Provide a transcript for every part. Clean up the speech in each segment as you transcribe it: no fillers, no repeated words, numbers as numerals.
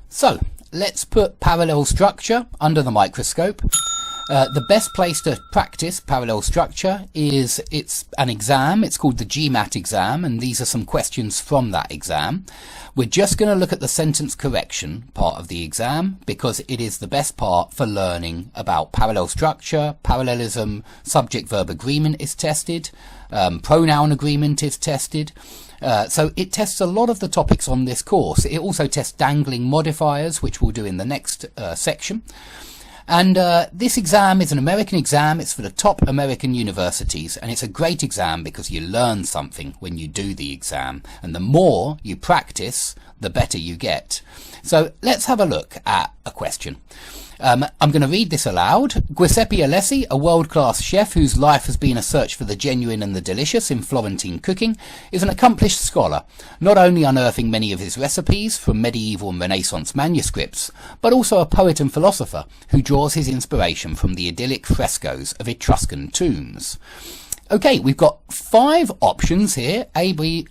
So let's put parallel structure under the microscope. The best place to practice parallel structure is it's an exam. It's called the GMAT exam, and these are some questions from that exam. We're just going to look at the sentence correction part of the exam because it is the best part for learning about parallel structure, parallelism, subject-verb agreement is tested, pronoun agreement is tested. So it tests a lot of the topics on this course. It also tests dangling modifiers, which we'll do in the next section. And this exam is an American exam. It's for the top American universities, and it's a great exam because you learn something when you do the exam, and the more you practice, the better you get. So let's have a look at a question. I'm going to read this aloud. Giuseppe Alessi, a world-class chef whose life has been a search for the genuine and the delicious in Florentine cooking, is an accomplished scholar, not only unearthing many of his recipes from medieval and Renaissance manuscripts, but also a poet and philosopher who draws his inspiration from the idyllic frescoes of Etruscan tombs. Okay, we've got 5 options here, A, B,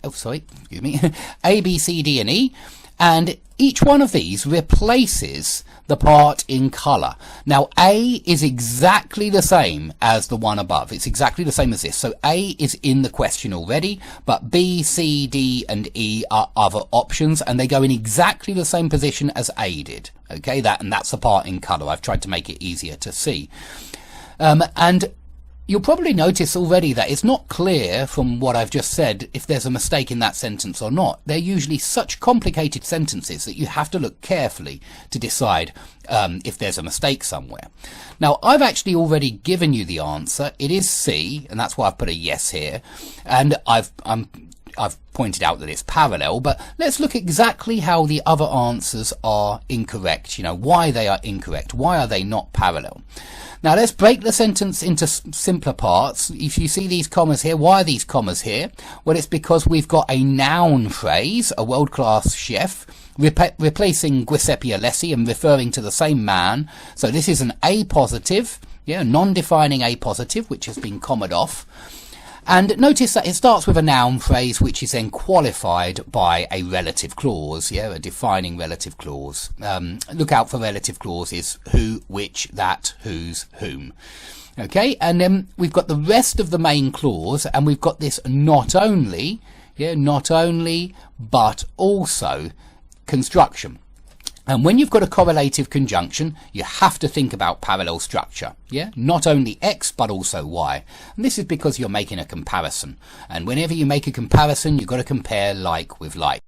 C, D, and E, and each one of these replaces the part in colour. Now, A is exactly the same as the one above. It's exactly the same as this. So A is in the question already, but B, C, D, and E are other options, and they go in exactly the same position as A did. Okay, that's the part in colour. I've tried to make it easier to see. And you'll probably notice already that it's not clear from what I've just said if there's a mistake in that sentence or not. They're usually such complicated sentences that you have to look carefully to decide if there's a mistake somewhere. Now, I've actually already given you the answer. It is C, and that's why I've put a yes here. And I've pointed out that it's parallel, but let's look exactly how the other answers are incorrect. You know, why they are incorrect. Why are they not parallel? Now let's break the sentence into simpler parts. If you see these commas here, why are these commas here? Well, it's because we've got a noun phrase, a world-class chef, replacing Giuseppe Alessi and referring to the same man. So this is an A positive, non-defining A positive, which has been commaed off. And notice that it starts with a noun phrase which is then qualified by a relative clause, a defining relative clause. Look out for relative clauses: who, which, that, whose, whom. Okay, and then we've got the rest of the main clause, and we've got this not only, but also construction. And when you've got a correlative conjunction, you have to think about parallel structure. Not only X, but also Y. And this is because you're making a comparison. And whenever you make a comparison, you've got to compare like with like.